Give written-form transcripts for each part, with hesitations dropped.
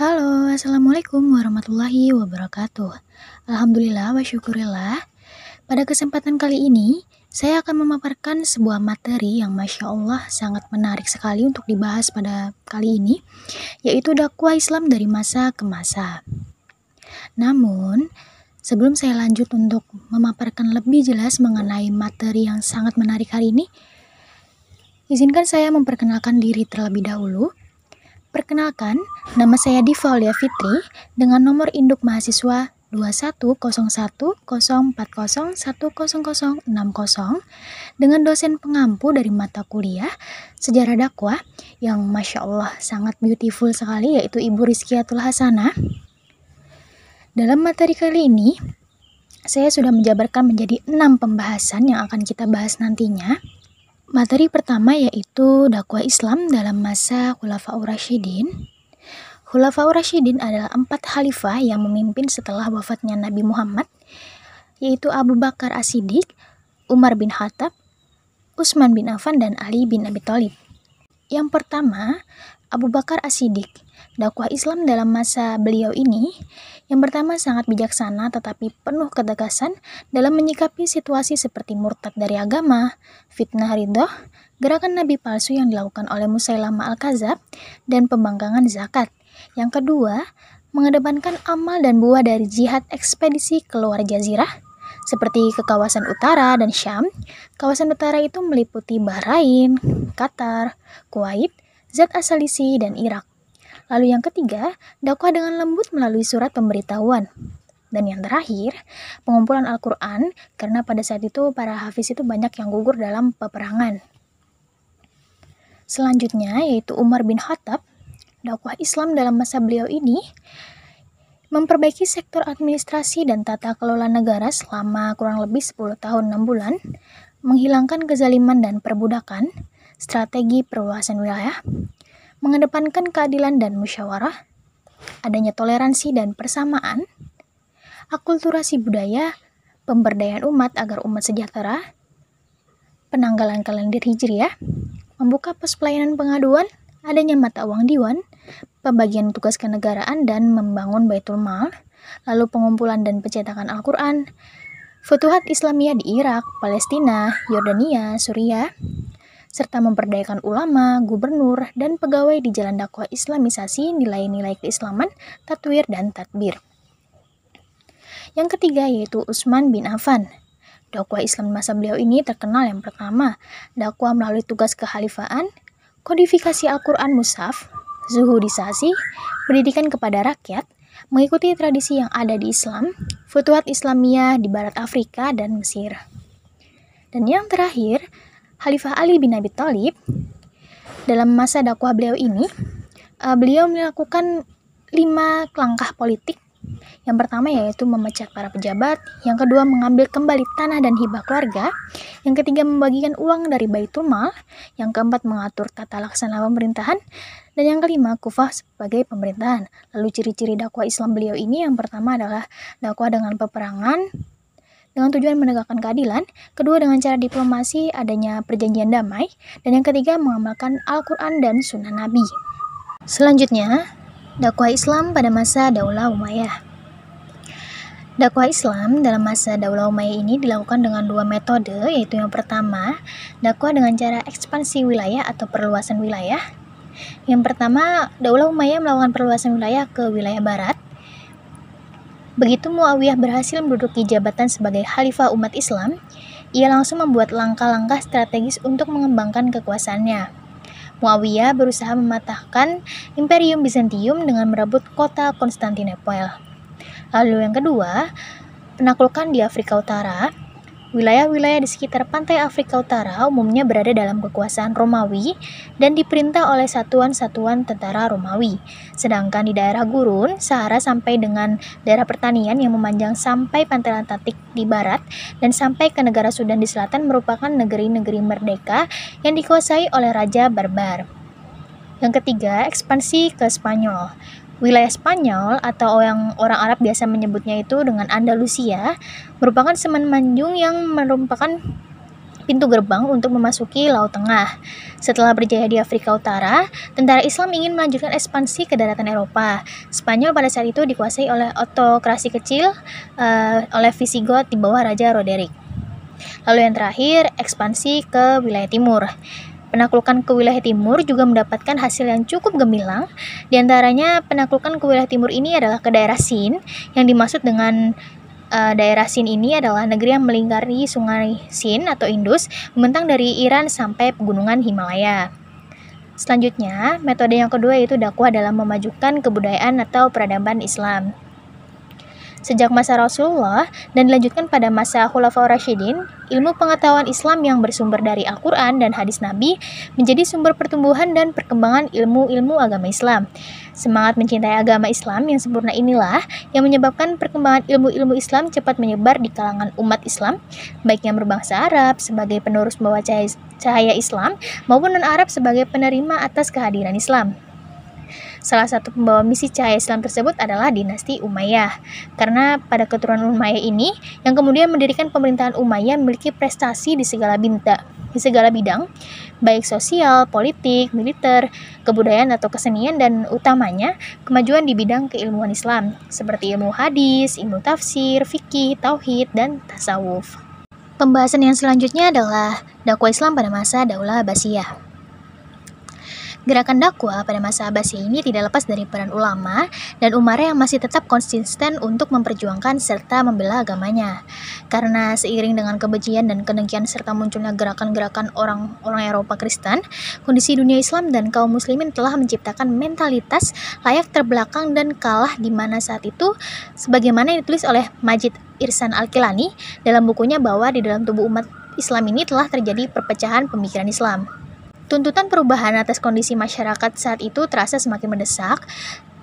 Halo, Assalamualaikum warahmatullahi wabarakatuh. Alhamdulillah wa syukurillah. Pada kesempatan kali ini, saya akan memaparkan sebuah materi yang Masya Allah sangat menarik sekali untuk dibahas pada kali ini, yaitu dakwah Islam dari masa ke masa. Namun, sebelum saya lanjut untuk memaparkan lebih jelas mengenai materi yang sangat menarik hari ini, izinkan saya memperkenalkan diri terlebih dahulu. Perkenalkan, nama saya Diva Aulia Fitri dengan nomor induk mahasiswa 210104010060 dengan dosen pengampu dari mata kuliah Sejarah Dakwah yang Masya Allah sangat beautiful sekali, yaitu Ibu Rizkiatul Hasanah. Dalam materi kali ini, saya sudah menjabarkan menjadi 6 pembahasan yang akan kita bahas nantinya. Materi pertama yaitu dakwah Islam dalam masa Khulafaur Rasyidin. Khulafaur Rasyidin adalah 4 khalifah yang memimpin setelah wafatnya Nabi Muhammad, yaitu Abu Bakar As-Siddiq, Umar bin Khattab, Utsman bin Affan, dan Ali bin Abi Thalib. Yang pertama, Abu Bakar As-Siddiq. Dakwah Islam dalam masa beliau ini yang pertama sangat bijaksana tetapi penuh ketegasan dalam menyikapi situasi seperti murtad dari agama, fitnah ridho, gerakan nabi palsu yang dilakukan oleh Musailamah Al-Kadzab, dan pembangkangan zakat. Yang kedua, mengedepankan amal dan buah dari jihad ekspedisi keluar jazirah seperti ke kawasan utara dan Syam. Kawasan utara itu meliputi Bahrain, Qatar, Kuwait, Zat Asalisi, dan Irak. Lalu yang ketiga, dakwah dengan lembut melalui surat pemberitahuan. Dan yang terakhir, pengumpulan Al-Quran, karena pada saat itu para hafiz itu banyak yang gugur dalam peperangan. Selanjutnya yaitu Umar bin Khattab. Dakwah Islam dalam masa beliau ini memperbaiki sektor administrasi dan tata kelola negara selama kurang lebih 10 tahun 6 bulan, menghilangkan kezaliman dan perbudakan, strategi perluasan wilayah, mengedepankan keadilan dan musyawarah, adanya toleransi dan persamaan, akulturasi budaya, pemberdayaan umat agar umat sejahtera, penanggalan kalender Hijriah, membuka pos pelayanan pengaduan, adanya mata uang diwan, pembagian tugas kenegaraan dan membangun Baitul Mal, lalu pengumpulan dan pencetakan Al-Quran, Futuhat Islamiyah di Irak, Palestina, Yordania, Suriah, serta memperdayakan ulama, gubernur, dan pegawai di jalan dakwah islamisasi nilai-nilai keislaman, tatwir, dan tadbir. Yang ketiga yaitu Utsman bin Affan. Dakwah Islam masa beliau ini terkenal yang pertama, dakwah melalui tugas kehalifaan, kodifikasi Al-Quran Mushaf, zuhudisasi, pendidikan kepada rakyat, mengikuti tradisi yang ada di Islam, Futuhat Islamiyah di Barat Afrika dan Mesir. Dan yang terakhir, Khalifah Ali bin Abi Thalib. Dalam masa dakwah beliau ini, beliau melakukan 5 langkah politik. Yang pertama yaitu memecat para pejabat, yang kedua mengambil kembali tanah dan hibah keluarga, yang ketiga membagikan uang dari Baitul Mal, yang keempat mengatur tata laksana pemerintahan, dan yang kelima kufah sebagai pemerintahan. Lalu ciri-ciri dakwah Islam beliau ini yang pertama adalah dakwah dengan peperangan dengan tujuan menegakkan keadilan, kedua dengan cara diplomasi adanya perjanjian damai, dan yang ketiga mengamalkan Al-Quran dan Sunnah Nabi. Selanjutnya, dakwah Islam pada masa Daulah Umayyah. Dakwah Islam dalam masa Daulah Umayyah ini dilakukan dengan 2 metode, yaitu yang pertama, dakwah dengan cara ekspansi wilayah atau perluasan wilayah. Yang pertama, Daulah Umayyah melakukan perluasan wilayah ke wilayah barat. Begitu Muawiyah berhasil menduduki jabatan sebagai khalifah umat Islam, ia langsung membuat langkah-langkah strategis untuk mengembangkan kekuasaannya. Muawiyah berusaha mematahkan Imperium Bizantium dengan merebut kota Konstantinopel. Lalu yang kedua, penaklukan di Afrika Utara. Wilayah-wilayah di sekitar pantai Afrika Utara umumnya berada dalam kekuasaan Romawi dan diperintah oleh satuan-satuan tentara Romawi. Sedangkan di daerah gurun, Sahara sampai dengan daerah pertanian yang memanjang sampai pantai Atlantik di barat dan sampai ke negara Sudan di selatan merupakan negeri-negeri merdeka yang dikuasai oleh Raja Barbar. Yang ketiga, ekspansi ke Spanyol. Wilayah Spanyol atau yang orang Arab biasa menyebutnya itu dengan Andalusia merupakan semenanjung yang merupakan pintu gerbang untuk memasuki Laut Tengah. Setelah berjaya di Afrika Utara, tentara Islam ingin melanjutkan ekspansi ke daratan Eropa. Spanyol pada saat itu dikuasai oleh otokrasi kecil oleh Visigoth di bawah Raja Roderick. Lalu yang terakhir, ekspansi ke wilayah timur. Penaklukan ke wilayah timur juga mendapatkan hasil yang cukup gemilang. Di antaranya penaklukan ke wilayah timur ini adalah ke daerah Sind. Yang dimaksud dengan daerah Sind ini adalah negeri yang melingkari sungai Sind atau Indus, membentang dari Iran sampai pegunungan Himalaya. Selanjutnya, metode yang kedua yaitu dakwah dalam memajukan kebudayaan atau peradaban Islam. Sejak masa Rasulullah dan dilanjutkan pada masa Khulafaur Rasyidin, ilmu pengetahuan Islam yang bersumber dari Al-Quran dan hadis Nabi menjadi sumber pertumbuhan dan perkembangan ilmu-ilmu agama Islam. Semangat mencintai agama Islam yang sempurna inilah yang menyebabkan perkembangan ilmu-ilmu Islam cepat menyebar di kalangan umat Islam, baik yang berbangsa Arab sebagai penerus membawa cahaya Islam maupun non-Arab sebagai penerima atas kehadiran Islam. Salah satu pembawa misi cahaya Islam tersebut adalah dinasti Umayyah. Karena pada keturunan Umayyah ini, yang kemudian mendirikan pemerintahan Umayyah memiliki prestasi di segala bidang, baik sosial, politik, militer, kebudayaan atau kesenian, dan utamanya kemajuan di bidang keilmuan Islam, seperti ilmu hadis, ilmu tafsir, fikih, tauhid, dan tasawuf. Pembahasan yang selanjutnya adalah dakwah Islam pada masa Daulah Abbasiyah. Gerakan dakwah pada masa Abbasiyah ini tidak lepas dari peran ulama dan umarah yang masih tetap konsisten untuk memperjuangkan serta membela agamanya. Karena seiring dengan kebencian dan kedengkian serta munculnya gerakan-gerakan orang-orang Eropa Kristen, kondisi dunia Islam dan kaum muslimin telah menciptakan mentalitas layak terbelakang dan kalah di mana saat itu, sebagaimana yang ditulis oleh Majid Irsan Al-Kilani dalam bukunya bahwa di dalam tubuh umat Islam ini telah terjadi perpecahan pemikiran Islam. Tuntutan perubahan atas kondisi masyarakat saat itu terasa semakin mendesak.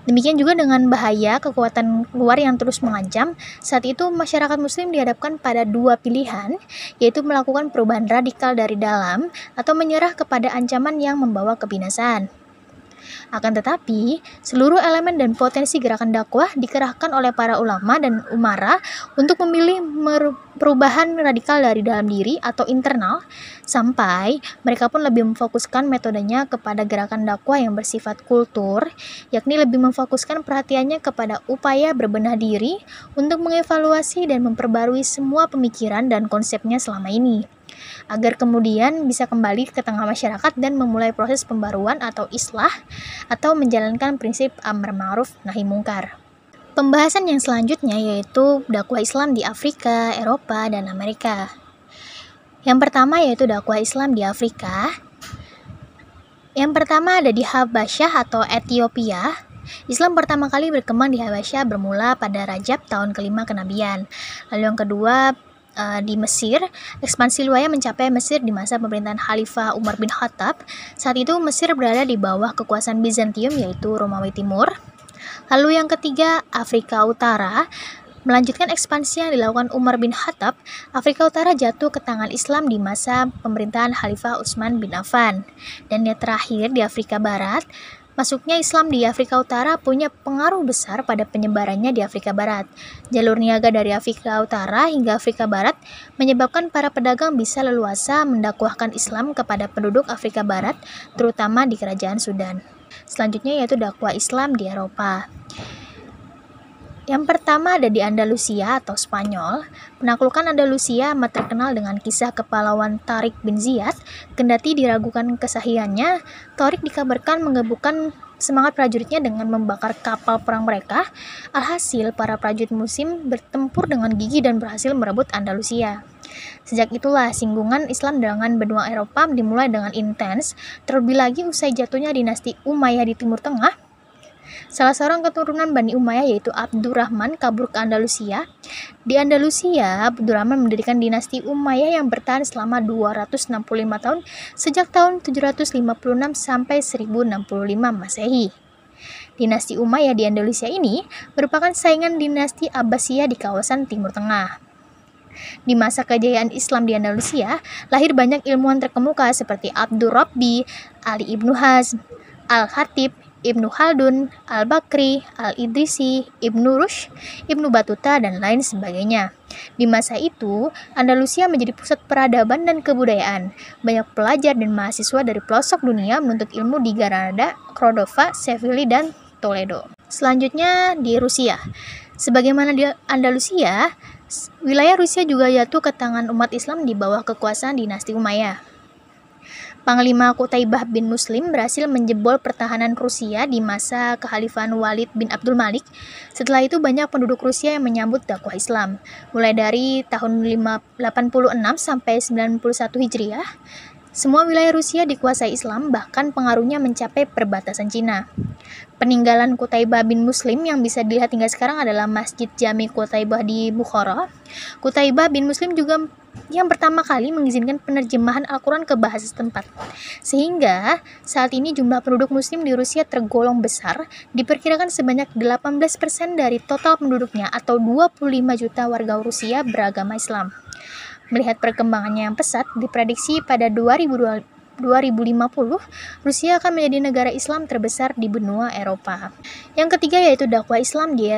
Demikian juga dengan bahaya kekuatan luar yang terus mengancam. Saat itu masyarakat muslim dihadapkan pada dua pilihan, yaitu melakukan perubahan radikal dari dalam atau menyerah kepada ancaman yang membawa kebinasaan. Akan tetapi, seluruh elemen dan potensi gerakan dakwah dikerahkan oleh para ulama dan umara untuk memilih perubahan radikal dari dalam diri atau internal, sampai mereka pun lebih memfokuskan metodenya kepada gerakan dakwah yang bersifat kultur, yakni lebih memfokuskan perhatiannya kepada upaya berbenah diri untuk mengevaluasi dan memperbarui semua pemikiran dan konsepnya selama ini, agar kemudian bisa kembali ke tengah masyarakat dan memulai proses pembaruan atau islah atau menjalankan prinsip amar ma'ruf nahi mungkar. Pembahasan yang selanjutnya yaitu dakwah Islam di Afrika, Eropa, dan Amerika. Yang pertama yaitu dakwah Islam di Afrika. Yang pertama ada di Habasyah atau Ethiopia. Islam pertama kali berkembang di Habasyah bermula pada Rajab tahun kelima kenabian. Lalu yang kedua di Mesir, ekspansi wilayah mencapai Mesir di masa pemerintahan Khalifah Umar bin Khattab. Saat itu Mesir berada di bawah kekuasaan Bizantium yaitu Romawi Timur. Lalu yang ketiga, Afrika Utara. Melanjutkan ekspansi yang dilakukan Umar bin Khattab, Afrika Utara jatuh ke tangan Islam di masa pemerintahan Khalifah Utsman bin Affan. Dan yang terakhir di Afrika Barat, masuknya Islam di Afrika Utara punya pengaruh besar pada penyebarannya di Afrika Barat. Jalur niaga dari Afrika Utara hingga Afrika Barat menyebabkan para pedagang bisa leluasa mendakwahkan Islam kepada penduduk Afrika Barat, terutama di kerajaan Sudan. Selanjutnya yaitu dakwah Islam di Eropa. Yang pertama ada di Andalusia atau Spanyol. Penaklukan Andalusia amat terkenal dengan kisah kepahlawan Tariq bin Ziyad. Kendati diragukan kesahihannya, Tariq dikabarkan menggebukkan semangat prajuritnya dengan membakar kapal perang mereka. Alhasil, para prajurit muslim bertempur dengan gigih dan berhasil merebut Andalusia. Sejak itulah singgungan Islam dengan benua Eropa dimulai dengan intens, terlebih lagi usai jatuhnya dinasti Umayyah di Timur Tengah. Salah seorang keturunan Bani Umayyah yaitu Abdurrahman kabur ke Andalusia. Di Andalusia, Abdurrahman mendirikan dinasti Umayyah yang bertahan selama 265 tahun sejak tahun 756 sampai 1065 Masehi. Dinasti Umayyah di Andalusia ini merupakan saingan dinasti Abbasiyah di kawasan Timur Tengah. Di masa kejayaan Islam di Andalusia, lahir banyak ilmuwan terkemuka seperti Abdur Rabbi, Ali ibnu Hazm, Al-Khatib, Ibnu Khaldun, Al-Bakri, Al-Idrisi, Ibnu Rushd, Ibnu Battuta, dan lain sebagainya. Di masa itu, Andalusia menjadi pusat peradaban dan kebudayaan. Banyak pelajar dan mahasiswa dari pelosok dunia menuntut ilmu di Granada, Cordova, Seville, dan Toledo. Selanjutnya di Rusia. Sebagaimana di Andalusia, wilayah Rusia juga jatuh ke tangan umat Islam di bawah kekuasaan dinasti Umayyah. Panglima Qutaibah bin Muslim berhasil menjebol pertahanan Rusia di masa kekhalifahan Walid bin Abdul Malik. Setelah itu banyak penduduk Rusia yang menyambut dakwah Islam. Mulai dari tahun 86 sampai 91 Hijriah, semua wilayah Rusia dikuasai Islam, bahkan pengaruhnya mencapai perbatasan Cina. Peninggalan Qutaibah bin Muslim yang bisa dilihat hingga sekarang adalah Masjid Jami Qutaibah di Bukhara. Qutaibah bin Muslim juga yang pertama kali mengizinkan penerjemahan Al-Quran ke bahasa setempat. Sehingga saat ini jumlah penduduk muslim di Rusia tergolong besar, diperkirakan sebanyak 18% dari total penduduknya atau 25 juta warga Rusia beragama Islam. Melihat perkembangannya yang pesat, diprediksi pada 2050, Rusia akan menjadi negara Islam terbesar di benua Eropa. Yang ketiga yaitu dakwah Islam di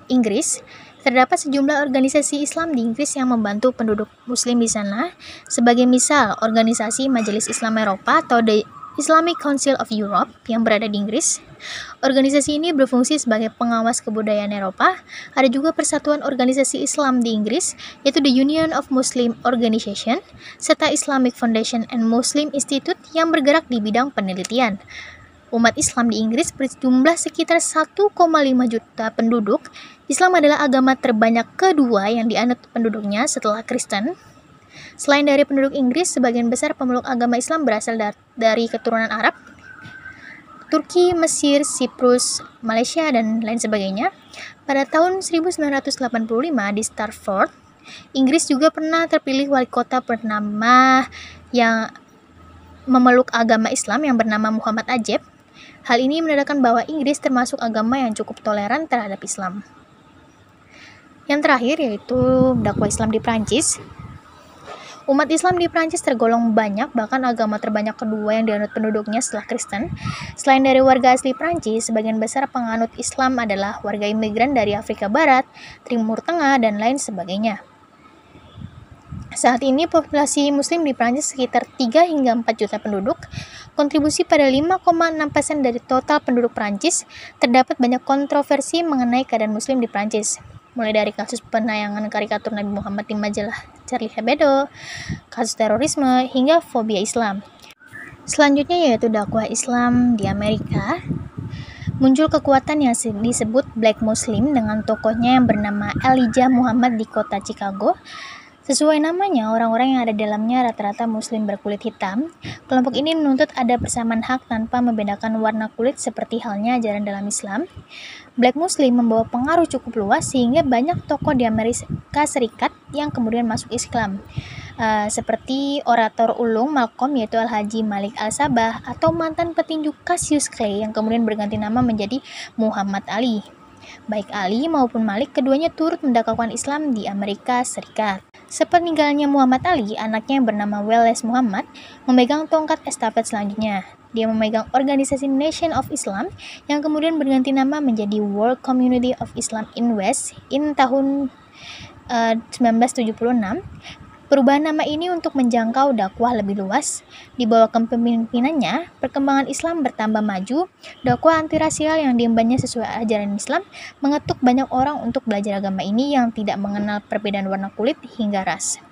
Inggris. Terdapat sejumlah organisasi Islam di Inggris yang membantu penduduk muslim di sana, sebagai misal Organisasi Majelis Islam Eropa atau The Islamic Council of Europe yang berada di Inggris. Organisasi ini berfungsi sebagai pengawas kebudayaan Eropa. Ada juga Persatuan Organisasi Islam di Inggris, yaitu The Union of Muslim Organization, serta Islamic Foundation and Muslim Institute yang bergerak di bidang penelitian. Umat Islam di Inggris berjumlah sekitar 1,5 juta penduduk. Islam adalah agama terbanyak kedua yang dianut penduduknya setelah Kristen. Selain dari penduduk Inggris, sebagian besar pemeluk agama Islam berasal dari keturunan Arab, Turki, Mesir, Siprus, Malaysia, dan lain sebagainya. Pada tahun 1985 di Stafford, Inggris juga pernah terpilih wali kota bernama yang memeluk agama Islam yang bernama Muhammad Ajeb. Hal ini menandakan bahwa Inggris termasuk agama yang cukup toleran terhadap Islam. Yang terakhir yaitu dakwah Islam di Prancis. Umat Islam di Prancis tergolong banyak, bahkan agama terbanyak kedua yang dianut penduduknya setelah Kristen. Selain dari warga asli Prancis, sebagian besar penganut Islam adalah warga imigran dari Afrika Barat, Timur Tengah, dan lain sebagainya. Saat ini populasi muslim di Prancis sekitar 3 hingga 4 juta penduduk. Kontribusi pada 5,6% dari total penduduk Prancis. Terdapat banyak kontroversi mengenai keadaan muslim di Prancis, mulai dari kasus penayangan karikatur Nabi Muhammad di majalah Charlie Hebdo, kasus terorisme, hingga fobia Islam. Selanjutnya yaitu dakwah Islam di Amerika. Muncul kekuatan yang disebut Black Muslim dengan tokohnya yang bernama Elijah Muhammad di kota Chicago. Sesuai namanya, orang-orang yang ada di dalamnya rata-rata muslim berkulit hitam. Kelompok ini menuntut ada persamaan hak tanpa membedakan warna kulit seperti halnya ajaran dalam Islam. Black Muslim membawa pengaruh cukup luas sehingga banyak tokoh di Amerika Serikat yang kemudian masuk Islam. Seperti orator ulung Malcolm yaitu Al-Haji Malik Al-Sabah atau mantan petinju Cassius Clay yang kemudian berganti nama menjadi Muhammad Ali. Baik Ali maupun Malik, keduanya turut mendakwahkan Islam di Amerika Serikat. Sepeninggalnya Muhammad Ali, anaknya yang bernama Wallace Muhammad memegang tongkat estafet selanjutnya. Dia memegang organisasi Nation of Islam yang kemudian berganti nama menjadi World Community of Islam in West in tahun 1976. Perubahan nama ini untuk menjangkau dakwah lebih luas. Di bawah kepemimpinannya, perkembangan Islam bertambah maju. Dakwah antirasial yang diembannya sesuai ajaran Islam mengetuk banyak orang untuk belajar agama ini yang tidak mengenal perbedaan warna kulit hingga ras.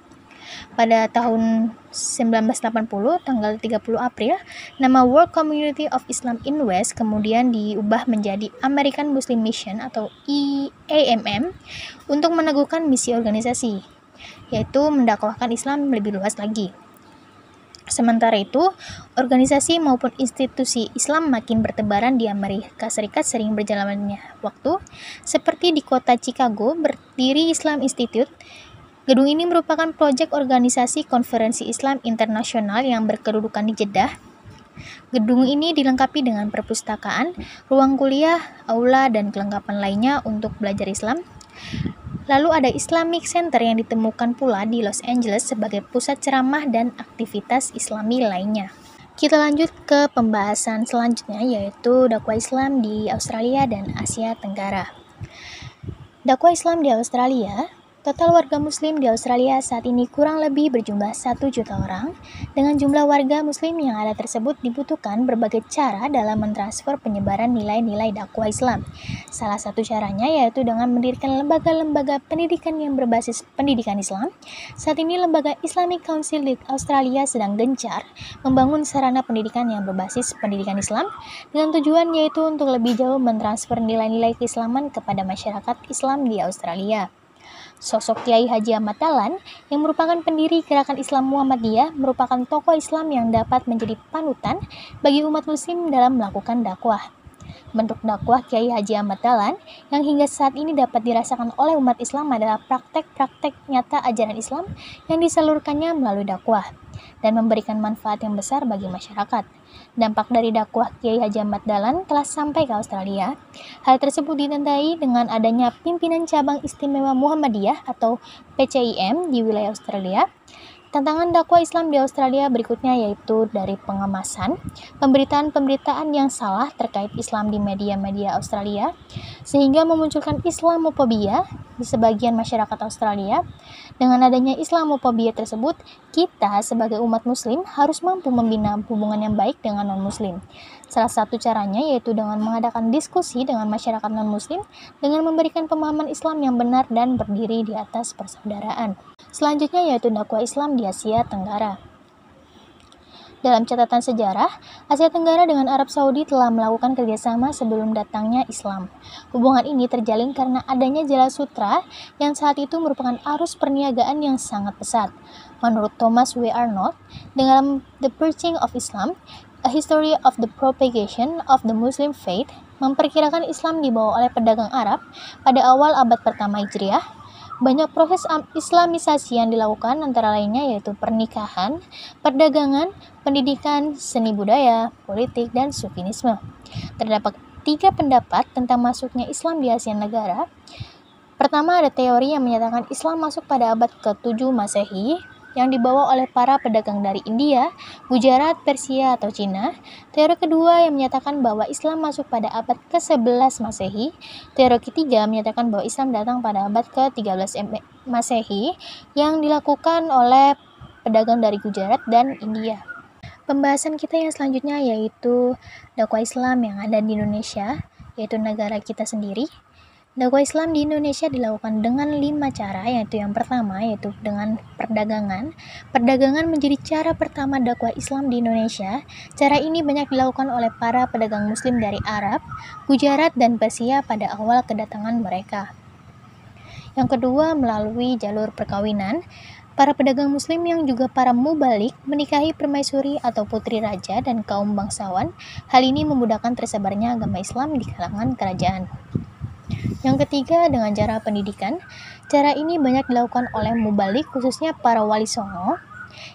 Pada tahun 1980, tanggal 30 April, nama World Community of Islam in West kemudian diubah menjadi American Muslim Mission atau AMM untuk meneguhkan misi organisasi, yaitu mendakwahkan Islam lebih luas lagi. Sementara itu, organisasi maupun institusi Islam makin bertebaran di Amerika Serikat sering berjalannya waktu. Seperti di kota Chicago, berdiri Islam Institute. Gedung ini merupakan proyek organisasi konferensi Islam internasional yang berkedudukan di Jeddah. Gedung ini dilengkapi dengan perpustakaan, ruang kuliah, aula, dan kelengkapan lainnya untuk belajar Islam. Lalu ada Islamic Center yang ditemukan pula di Los Angeles sebagai pusat ceramah dan aktivitas Islami lainnya. Kita lanjut ke pembahasan selanjutnya, yaitu dakwah Islam di Australia dan Asia Tenggara. Dakwah Islam di Australia. Total warga muslim di Australia saat ini kurang lebih berjumlah 1 juta orang. Dengan jumlah warga muslim yang ada tersebut dibutuhkan berbagai cara dalam mentransfer penyebaran nilai-nilai dakwah Islam. Salah satu caranya yaitu dengan mendirikan lembaga-lembaga pendidikan yang berbasis pendidikan Islam. Saat ini lembaga Islamic Council di Australia sedang gencar membangun sarana pendidikan yang berbasis pendidikan Islam dengan tujuan yaitu untuk lebih jauh mentransfer nilai-nilai keislaman kepada masyarakat Islam di Australia. Sosok Kiai Haji Ahmad Dahlan yang merupakan pendiri Gerakan Islam Muhammadiyah merupakan tokoh Islam yang dapat menjadi panutan bagi umat muslim dalam melakukan dakwah. Bentuk dakwah Kiai Haji Ahmad Dahlan yang hingga saat ini dapat dirasakan oleh umat Islam adalah praktek-praktek nyata ajaran Islam yang disalurkannya melalui dakwah dan memberikan manfaat yang besar bagi masyarakat. Dampak dari dakwah Kiai Haji Ahmad Dahlan telah sampai ke Australia. Hal tersebut ditandai dengan adanya pimpinan cabang istimewa Muhammadiyah atau PCIM di wilayah Australia. Tantangan dakwah Islam di Australia berikutnya yaitu dari pengemasan, pemberitaan-pemberitaan yang salah terkait Islam di media-media Australia, sehingga memunculkan Islamofobia di sebagian masyarakat Australia. Dengan adanya Islamofobia tersebut, kita sebagai umat muslim harus mampu membina hubungan yang baik dengan non-muslim. Salah satu caranya yaitu dengan mengadakan diskusi dengan masyarakat non-muslim dengan memberikan pemahaman Islam yang benar dan berdiri di atas persaudaraan. Selanjutnya yaitu dakwah Islam di Asia Tenggara. Dalam catatan sejarah, Asia Tenggara dengan Arab Saudi telah melakukan kerjasama sebelum datangnya Islam. Hubungan ini terjalin karena adanya Jala Sutra yang saat itu merupakan arus perniagaan yang sangat pesat. Menurut Thomas W. Arnold, dalam The Preaching of Islam, A History of the Propagation of the Muslim Faith, memperkirakan Islam dibawa oleh pedagang Arab pada awal abad pertama Hijriah. Banyak proses islamisasi yang dilakukan antara lainnya yaitu pernikahan, perdagangan, pendidikan, seni budaya, politik, dan sufinisme. Terdapat 3 pendapat tentang masuknya Islam di Asia Tenggara. Pertama, ada teori yang menyatakan Islam masuk pada abad ke-7 Masehi yang dibawa oleh para pedagang dari India, Gujarat, Persia, atau Cina. Teori kedua yang menyatakan bahwa Islam masuk pada abad ke-11 Masehi. Teori ketiga menyatakan bahwa Islam datang pada abad ke-13 Masehi yang dilakukan oleh pedagang dari Gujarat dan India. Pembahasan kita yang selanjutnya yaitu dakwah Islam yang ada di Indonesia, yaitu negara kita sendiri. Dakwah Islam di Indonesia dilakukan dengan 5 cara, yaitu yang pertama yaitu dengan perdagangan. Perdagangan menjadi cara pertama dakwah Islam di Indonesia. Cara ini banyak dilakukan oleh para pedagang muslim dari Arab, Gujarat, dan Persia pada awal kedatangan mereka. Yang kedua, melalui jalur perkawinan. Para pedagang muslim yang juga para mubalik menikahi permaisuri atau putri raja dan kaum bangsawan. Hal ini memudahkan tersebarnya agama Islam di kalangan kerajaan. Yang ketiga, dengan cara pendidikan. Cara ini banyak dilakukan oleh mubalik, khususnya para wali songo,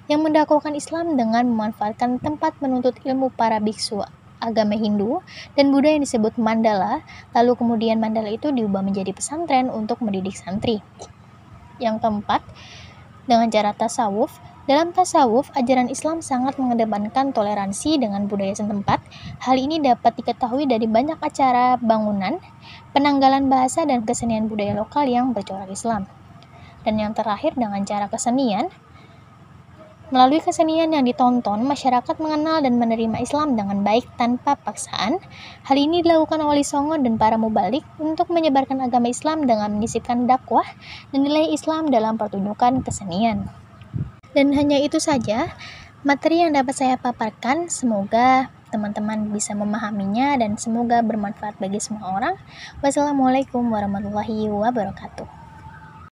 yang mendakwakan Islam dengan memanfaatkan tempat menuntut ilmu para biksu agama Hindu dan Buddha yang disebut mandala, lalu kemudian mandala itu diubah menjadi pesantren untuk mendidik santri. Yang keempat, dengan cara tasawuf. Dalam tasawuf, ajaran Islam sangat mengedepankan toleransi dengan budaya setempat. Hal ini dapat diketahui dari banyak acara bangunan, penanggalan bahasa, dan kesenian budaya lokal yang bercorak Islam. Dan yang terakhir, dengan cara kesenian. Melalui kesenian yang ditonton, masyarakat mengenal dan menerima Islam dengan baik tanpa paksaan. Hal ini dilakukan oleh Songo dan para mubalik untuk menyebarkan agama Islam dengan menyisipkan dakwah dan nilai Islam dalam pertunjukan kesenian. Dan hanya itu saja materi yang dapat saya paparkan. Semoga teman-teman bisa memahaminya dan semoga bermanfaat bagi semua orang. Wassalamualaikum warahmatullahi wabarakatuh.